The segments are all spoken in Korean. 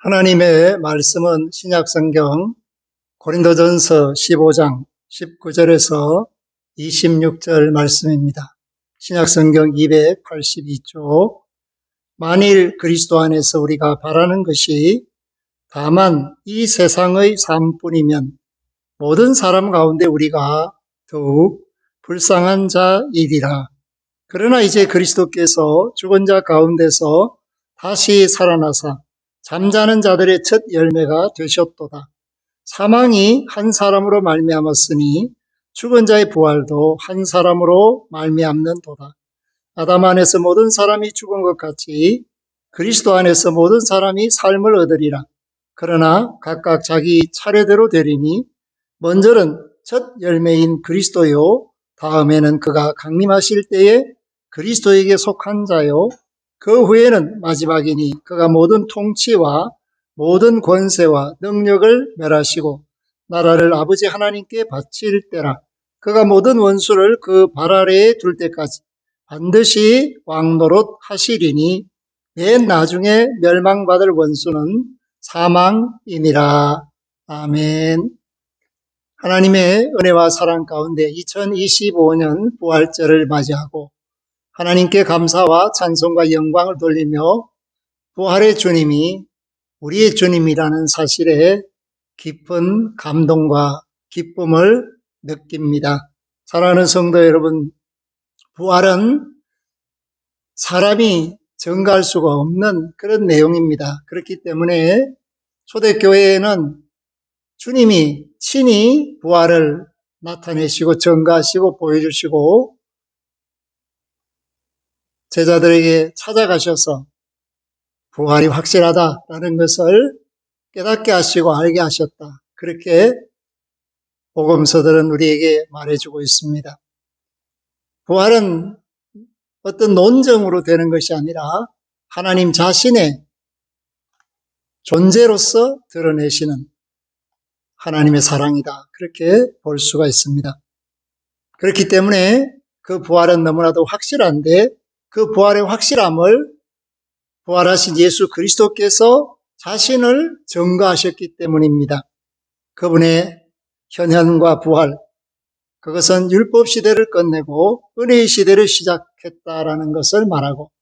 하나님의 말씀은 신약성경 고린도전서 15장 19절에서 26절 말씀입니다. 신약성경 282쪽. 만일 그리스도 안에서 우리가 바라는 것이 다만 이 세상의 삶뿐이면 모든 사람 가운데 우리가 더욱 불쌍한 자이리라. 그러나 이제 그리스도께서 죽은 자 가운데서 다시 살아나사 잠자는 자들의 첫 열매가 되셨도다. 사망이 한 사람으로 말미암았으니 죽은 자의 부활도 한 사람으로 말미암는도다. 아담 안에서 모든 사람이 죽은 것 같이 그리스도 안에서 모든 사람이 삶을 얻으리라. 그러나 각각 자기 차례대로 되리니 먼저는 첫 열매인 그리스도요, 다음에는 그가 강림하실 때에 그리스도에게 속한 자요, 그 후에는 마지막이니 그가 모든 통치와 모든 권세와 능력을 멸하시고 나라를 아버지 하나님께 바칠 때라. 그가 모든 원수를 그 발 아래에 둘 때까지 반드시 왕노릇 하시리니 맨 나중에 멸망받을 원수는 사망이니라. 아멘. 하나님의 은혜와 사랑 가운데 2025년 부활절을 맞이하고 하나님께 감사와 찬송과 영광을 돌리며 부활의 주님이 우리의 주님이라는 사실에 깊은 감동과 기쁨을 느낍니다. 사랑하는 성도 여러분, 부활은 사람이 증가할 수가 없는 그런 내용입니다. 그렇기 때문에 초대교회에는 주님이 친히 부활을 나타내시고 증가하시고 보여주시고 제자들에게 찾아가셔서 부활이 확실하다라는 것을 깨닫게 하시고 알게 하셨다. 그렇게 복음서들은 우리에게 말해주고 있습니다. 부활은 어떤 논증으로 되는 것이 아니라 하나님 자신의 존재로서 드러내시는 하나님의 사랑이다. 그렇게 볼 수가 있습니다. 그렇기 때문에 그 부활은 너무나도 확실한데 그 부활의 확실함을 부활하신 예수 그리스도께서 자신을 증거하셨기 때문입니다. 그분의 현현과 부활, 그것은 율법 시대를 끝내고 은혜의 시대를 시작했다라는 것을 말하고,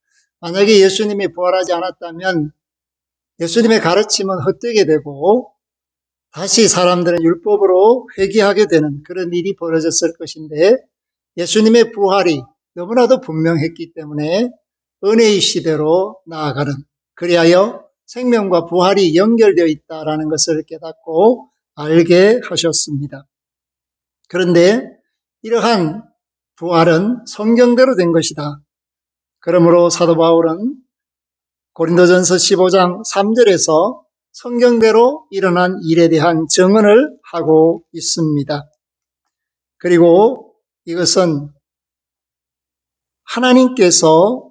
만약에 예수님이 부활하지 않았다면 예수님의 가르침은 헛되게 되고 다시 사람들은 율법으로 회귀하게 되는 그런 일이 벌어졌을 것인데, 예수님의 부활이 너무나도 분명했기 때문에 은혜의 시대로 나아가는, 그리하여 생명과 부활이 연결되어 있다라는 것을 깨닫고 알게 하셨습니다. 그런데 이러한 부활은 성경대로 된 것이다. 그러므로 사도 바울은 고린도전서 15장 3절에서 성경대로 일어난 일에 대한 증언을 하고 있습니다. 그리고 이것은 하나님께서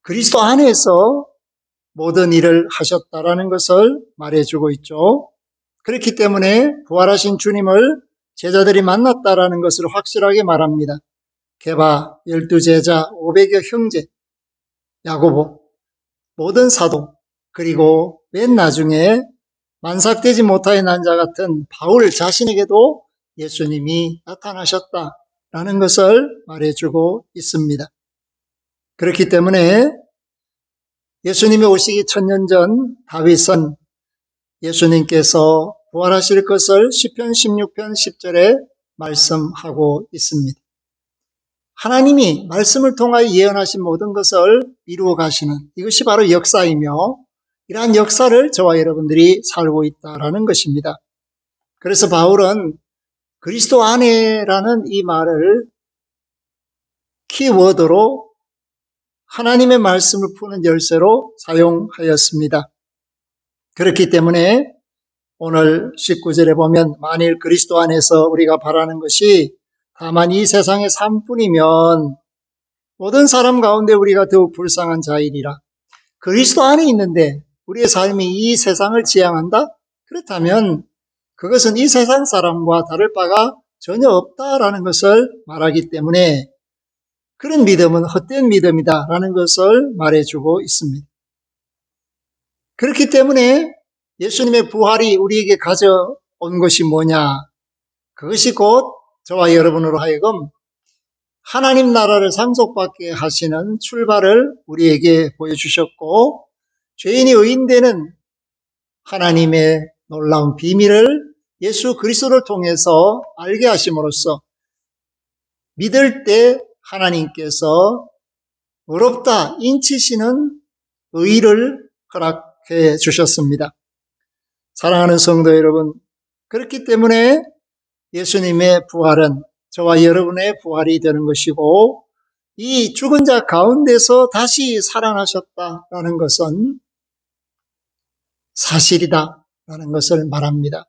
그리스도 안에서 모든 일을 하셨다라는 것을 말해주고 있죠. 그렇기 때문에 부활하신 주님을 제자들이 만났다라는 것을 확실하게 말합니다. 게바 12제자 500여 형제, 야고보, 모든 사도, 그리고 맨 나중에 만삭되지 못하여 난 자 같은 바울 자신에게도 예수님이 나타나셨다라는 것을 말해주고 있습니다. 그렇기 때문에 예수님이 오시기 1000년 전 다윗은 예수님께서 부활하실 것을 시편 16편 10절에 말씀하고 있습니다. 하나님이 말씀을 통하여 예언하신 모든 것을 이루어 가시는, 이것이 바로 역사이며 이러한 역사를 저와 여러분들이 살고 있다라는 것입니다. 그래서 바울은 그리스도 안에라는 이 말을 키워드로 하나님의 말씀을 푸는 열쇠로 사용하였습니다. 그렇기 때문에 오늘 19절에 보면 만일 그리스도 안에서 우리가 바라는 것이 다만 이 세상의 삶뿐이면 모든 사람 가운데 우리가 더욱 불쌍한 자이리라. 그리스도 안에 있는데 우리의 삶이 이 세상을 지향한다? 그렇다면 그것은 이 세상 사람과 다를 바가 전혀 없다라는 것을 말하기 때문에 그런 믿음은 헛된 믿음이다라는 것을 말해주고 있습니다. 그렇기 때문에 예수님의 부활이 우리에게 가져온 것이 뭐냐? 그것이 곧 저와 여러분으로 하여금 하나님 나라를 상속받게 하시는 출발을 우리에게 보여주셨고, 죄인이 의인되는 하나님의 놀라운 비밀을 예수 그리스도를 통해서 알게 하심으로써 믿을 때 하나님께서 의롭다 인치시는 의를 허락해 주셨습니다. 사랑하는 성도 여러분, 그렇기 때문에 예수님의 부활은 저와 여러분의 부활이 되는 것이고, 이 죽은 자 가운데서 다시 살아나셨다라는 것은 사실이다라는 것을 말합니다.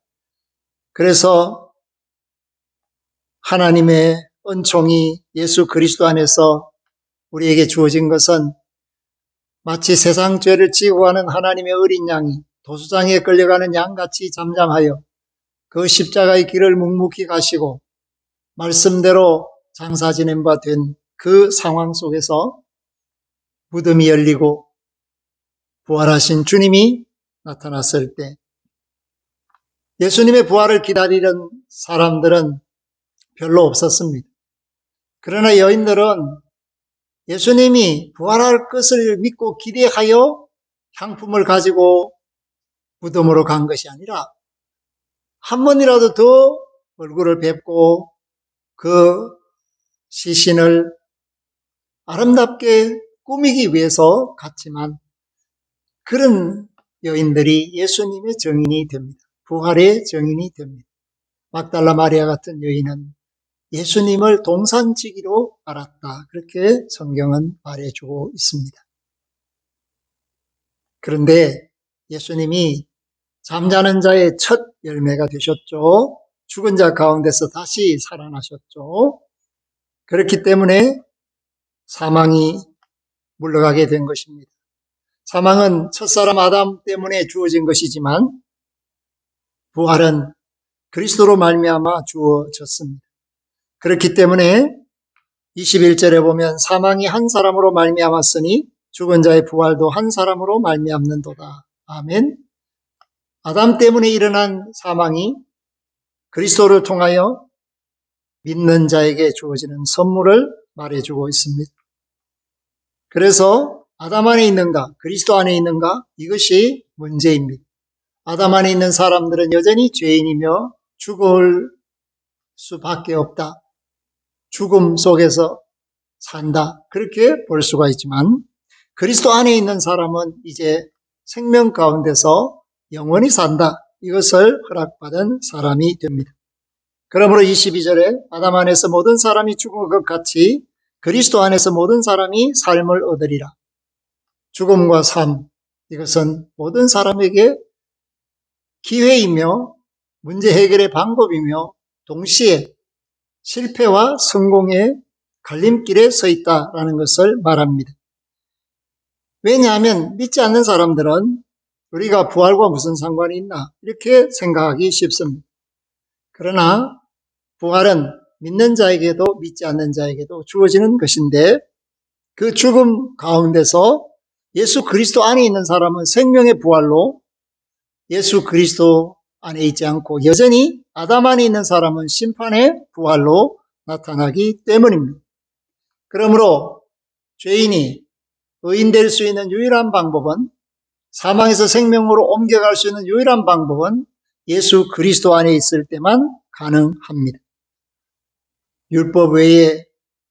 그래서 하나님의 은총이 예수 그리스도 안에서 우리에게 주어진 것은 마치 세상 죄를 지고 가는 하나님의 어린 양이 도수장에 끌려가는 양같이 잠잠하여 그 십자가의 길을 묵묵히 가시고 말씀대로 장사 지낸 바 된 그 상황 속에서 무덤이 열리고 부활하신 주님이 나타났을 때 예수님의 부활을 기다리는 사람들은 별로 없었습니다. 그러나 여인들은 예수님이 부활할 것을 믿고 기대하여 향품을 가지고 무덤으로 간 것이 아니라 한 번이라도 더 얼굴을 뵙고 그 시신을 아름답게 꾸미기 위해서 갔지만, 그런 여인들이 예수님의 증인이 됩니다. 부활의 증인이 됩니다. 막달라 마리아 같은 여인은 예수님을 동산지기로 알았다. 그렇게 성경은 말해주고 있습니다. 그런데 예수님이 잠자는 자의 첫 열매가 되셨죠. 죽은 자 가운데서 다시 살아나셨죠. 그렇기 때문에 사망이 물러가게 된 것입니다. 사망은 첫사람 아담 때문에 주어진 것이지만 부활은 그리스도로 말미암아 주어졌습니다. 그렇기 때문에 21절에 보면 사망이 한 사람으로 말미암았으니 죽은 자의 부활도 한 사람으로 말미암는도다. 아멘. 아담 때문에 일어난 사망이 그리스도를 통하여 믿는 자에게 주어지는 선물을 말해주고 있습니다. 그래서 아담 안에 있는가, 그리스도 안에 있는가, 이것이 문제입니다. 아담 안에 있는 사람들은 여전히 죄인이며 죽을 수밖에 없다. 죽음 속에서 산다. 그렇게 볼 수가 있지만 그리스도 안에 있는 사람은 이제 생명 가운데서 영원히 산다. 이것을 허락받은 사람이 됩니다. 그러므로 22절에 아담 안에서 모든 사람이 죽은 것 같이 그리스도 안에서 모든 사람이 삶을 얻으리라. 죽음과 삶, 이것은 모든 사람에게 기회이며 문제 해결의 방법이며 동시에 실패와 성공의 갈림길에 서 있다라는 것을 말합니다. 왜냐하면 믿지 않는 사람들은 우리가 부활과 무슨 상관이 있나 이렇게 생각하기 쉽습니다. 그러나 부활은 믿는 자에게도 믿지 않는 자에게도 주어지는 것인데, 그 죽음 가운데서 예수 그리스도 안에 있는 사람은 생명의 부활로 예수 그리스도 안에 있지 않고 여전히 아담 안에 있는 사람은 심판의 부활로 나타나기 때문입니다. 그러므로 죄인이 의인될 수 있는 유일한 방법은, 사망에서 생명으로 옮겨갈 수 있는 유일한 방법은 예수 그리스도 안에 있을 때만 가능합니다. 율법 외에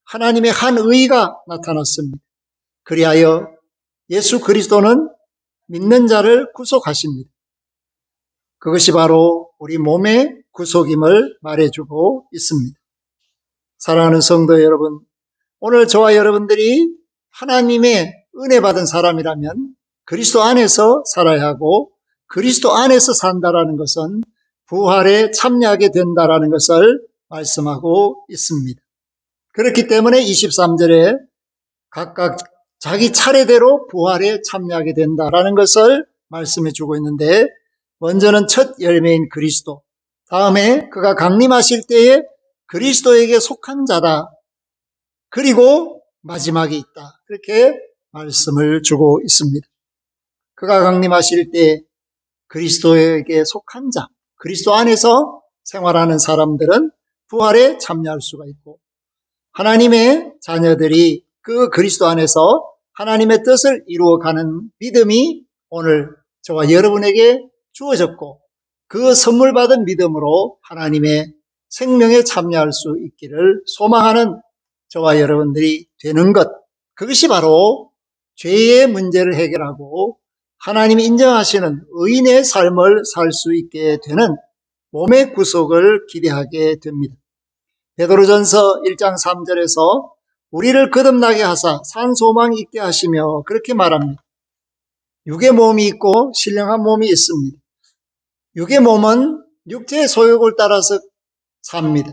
하나님의 한 의가 나타났습니다. 그리하여 예수 그리스도는 믿는 자를 구속하십니다. 그것이 바로 우리 몸의 구속임을 말해주고 있습니다. 사랑하는 성도 여러분, 오늘 저와 여러분들이 하나님의 은혜 받은 사람이라면 그리스도 안에서 살아야 하고, 그리스도 안에서 산다라는 것은 부활에 참여하게 된다라는 것을 말씀하고 있습니다. 그렇기 때문에 23절에 각각 자기 차례대로 부활에 참여하게 된다라는 것을 말씀해 주고 있는데, 먼저는 첫 열매인 그리스도, 다음에 그가 강림하실 때에 그리스도에게 속한 자다, 그리고 마지막이 있다, 그렇게 말씀을 주고 있습니다. 그가 강림하실 때 그리스도에게 속한 자, 그리스도 안에서 생활하는 사람들은 부활에 참여할 수가 있고, 하나님의 자녀들이 그 그리스도 안에서 하나님의 뜻을 이루어가는 믿음이 오늘 저와 여러분에게 주어졌고, 그 선물 받은 믿음으로 하나님의 생명에 참여할 수 있기를 소망하는 저와 여러분들이 되는 것, 그것이 바로 죄의 문제를 해결하고 하나님이 인정하시는 의인의 삶을 살 수 있게 되는 몸의 구속을 기대하게 됩니다. 베드로전서 1장 3절에서 우리를 거듭나게 하사 산 소망이 있게 하시며 그렇게 말합니다. 육의 몸이 있고 신령한 몸이 있습니다. 육의 몸은 육체의 소욕을 따라서 삽니다.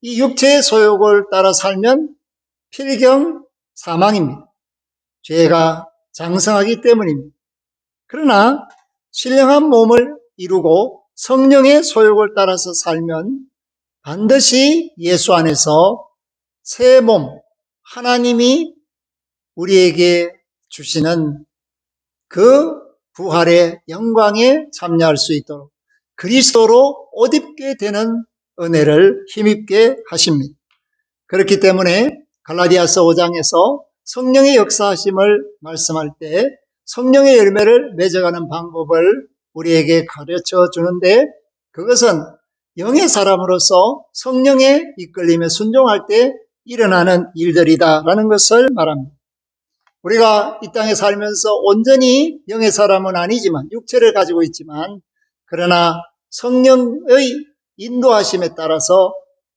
이 육체의 소욕을 따라 살면 필경 사망입니다. 죄가 장성하기 때문입니다. 그러나 신령한 몸을 이루고 성령의 소욕을 따라서 살면 반드시 예수 안에서 새 몸, 하나님이 우리에게 주시는 그 부활의 영광에 참여할 수 있도록 그리스도로 옷 입게 되는 은혜를 힘입게 하십니다. 그렇기 때문에 갈라디아서 5장에서 성령의 역사하심을 말씀할 때 성령의 열매를 맺어가는 방법을 우리에게 가르쳐 주는데, 그것은 영의 사람으로서 성령의 이끌림에 순종할 때 일어나는 일들이다라는 것을 말합니다. 우리가 이 땅에 살면서 온전히 영의 사람은 아니지만, 육체를 가지고 있지만, 그러나 성령의 인도하심에 따라서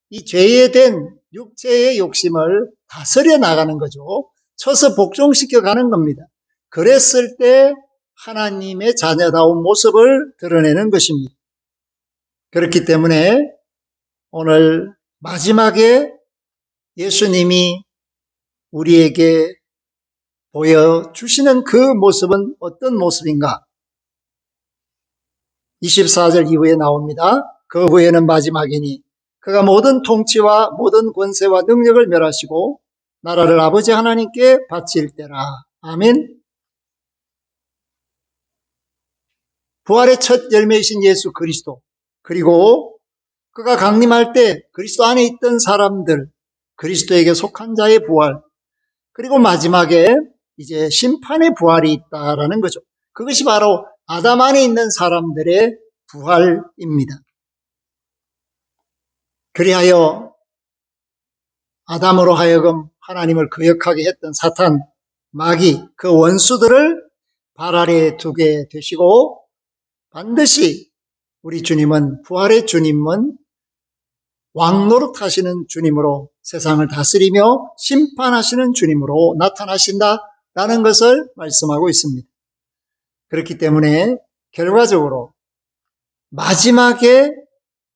이 죄에 된 육체의 욕심을 다스려 나가는 거죠. 쳐서 복종시켜 가는 겁니다. 그랬을 때 하나님의 자녀다운 모습을 드러내는 것입니다. 그렇기 때문에 오늘 마지막에 예수님이 우리에게 보여주시는 그 모습은 어떤 모습인가? 24절 이후에 나옵니다. 그 후에는 마지막이니 그가 모든 통치와 모든 권세와 능력을 멸하시고 나라를 아버지 하나님께 바칠 때라. 아멘. 부활의 첫 열매이신 예수 그리스도, 그리고 그가 강림할 때 그리스도 안에 있던 사람들, 그리스도에게 속한 자의 부활, 그리고 마지막에 이제 심판의 부활이 있다라는 거죠. 그것이 바로 아담 안에 있는 사람들의 부활입니다. 그리하여 아담으로 하여금 하나님을 거역하게 했던 사탄, 마귀, 그 원수들을 발 아래에 두게 되시고, 반드시 우리 주님은, 부활의 주님은 왕노릇 하시는 주님으로 세상을 다스리며 심판하시는 주님으로 나타나신다라는 것을 말씀하고 있습니다. 그렇기 때문에 결과적으로 마지막에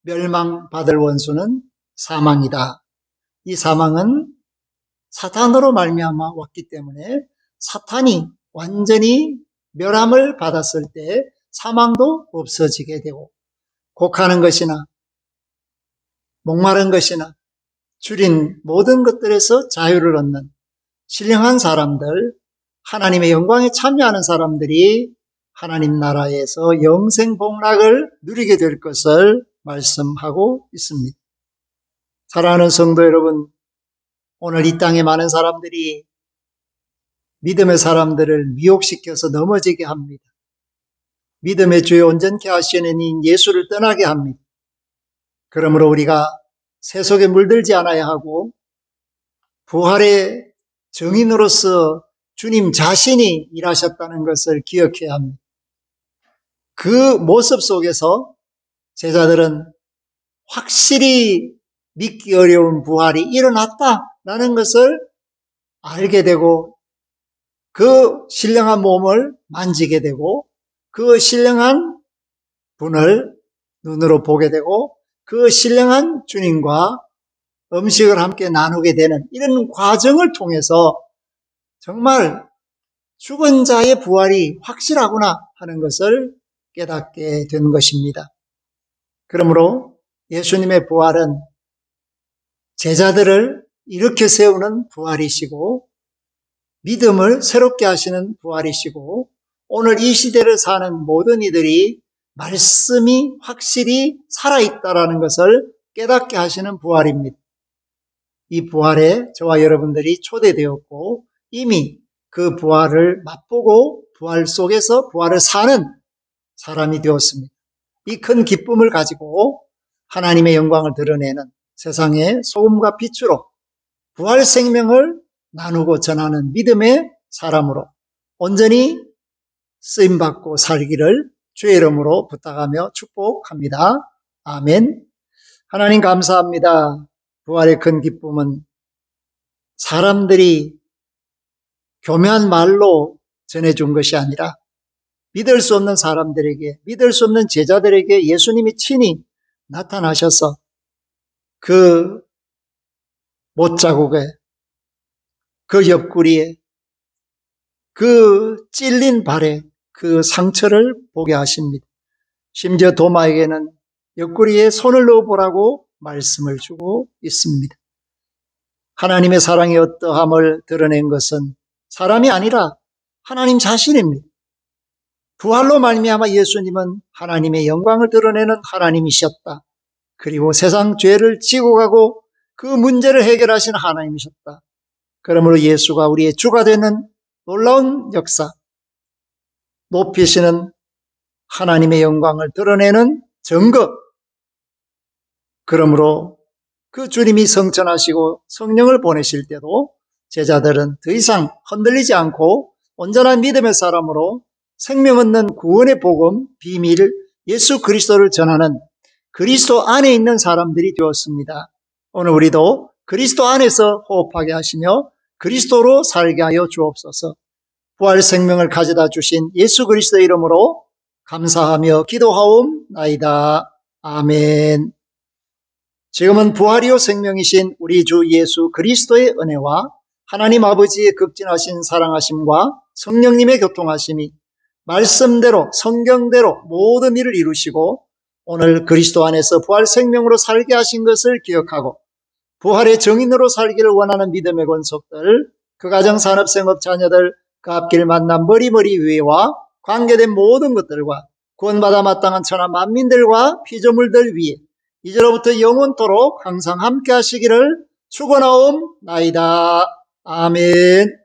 멸망받을 원수는 사망이다. 이 사망은 사탄으로 말미암아 왔기 때문에 사탄이 완전히 멸함을 받았을 때 사망도 없어지게 되고, 곡하는 것이나 목마른 것이나 줄인 모든 것들에서 자유를 얻는 신령한 사람들, 하나님의 영광에 참여하는 사람들이 하나님 나라에서 영생 복락을 누리게 될 것을 말씀하고 있습니다. 사랑하는 성도 여러분, 오늘 이 땅에 많은 사람들이 믿음의 사람들을 미혹시켜서 넘어지게 합니다. 믿음의 주에 온전케 하시는 이 예수를 떠나게 합니다. 그러므로 우리가 세속에 물들지 않아야 하고 부활의 증인으로서 주님 자신이 일하셨다는 것을 기억해야 합니다. 그 모습 속에서 제자들은 확실히 믿기 어려운 부활이 일어났다라는 것을 알게 되고, 그 신령한 몸을 만지게 되고, 그 신령한 분을 눈으로 보게 되고, 그 신령한 주님과 음식을 함께 나누게 되는 이런 과정을 통해서 정말 죽은 자의 부활이 확실하구나 하는 것을 깨닫게 된 것입니다. 그러므로 예수님의 부활은 제자들을 일으켜 세우는 부활이시고, 믿음을 새롭게 하시는 부활이시고, 오늘 이 시대를 사는 모든 이들이 말씀이 확실히 살아있다라는 것을 깨닫게 하시는 부활입니다. 이 부활에 저와 여러분들이 초대되었고 이미 그 부활을 맛보고 부활 속에서 부활을 사는 사람이 되었습니다. 이 큰 기쁨을 가지고 하나님의 영광을 드러내는 세상의 소금과 빛으로 부활 생명을 나누고 전하는 믿음의 사람으로 온전히 쓰임받고 살기를 주의 이름으로 부탁하며 축복합니다. 아멘. 하나님 감사합니다. 부활의 큰 기쁨은 사람들이 교묘한 말로 전해준 것이 아니라 믿을 수 없는 사람들에게, 믿을 수 없는 제자들에게 예수님이 친히 나타나셔서 그 못자국에, 그 옆구리에, 그 찔린 발에 그 상처를 보게 하십니다. 심지어 도마에게는 옆구리에 손을 넣어보라고 말씀을 주고 있습니다. 하나님의 사랑의 어떠함을 드러낸 것은 사람이 아니라 하나님 자신입니다. 부활로 말미암아 예수님은 하나님의 영광을 드러내는 하나님이셨다. 그리고 세상 죄를 지고 가고 그 문제를 해결하신 하나님이셨다. 그러므로 예수가 우리의 주가 되는 놀라운 역사, 높이시는 하나님의 영광을 드러내는 증거, 그러므로 그 주님이 성천하시고 성령을 보내실 때도 제자들은 더 이상 흔들리지 않고 온전한 믿음의 사람으로 생명 얻는 구원의 복음, 비밀, 예수 그리스도를 전하는 그리스도 안에 있는 사람들이 되었습니다. 오늘 우리도 그리스도 안에서 호흡하게 하시며 그리스도로 살게 하여 주옵소서. 부활 생명을 가져다 주신 예수 그리스도 이름으로 감사하며 기도하옵나이다. 아멘. 지금은 부활이요 생명이신 우리 주 예수 그리스도의 은혜와 하나님 아버지의 극진하신 사랑하심과 성령님의 교통하심이 말씀대로 성경대로 모든 일을 이루시고 오늘 그리스도 안에서 부활 생명으로 살게 하신 것을 기억하고 부활의 정인으로 살기를 원하는 믿음의 권속들, 그 가정 산업생업 자녀들, 그 앞길 만난 머리머리 위에와 관계된 모든 것들과 구원받아 마땅한 천하 만민들과 피조물들 위에 이제로부터 영원토록 항상 함께 하시기를 축원하옵나이다. 아멘.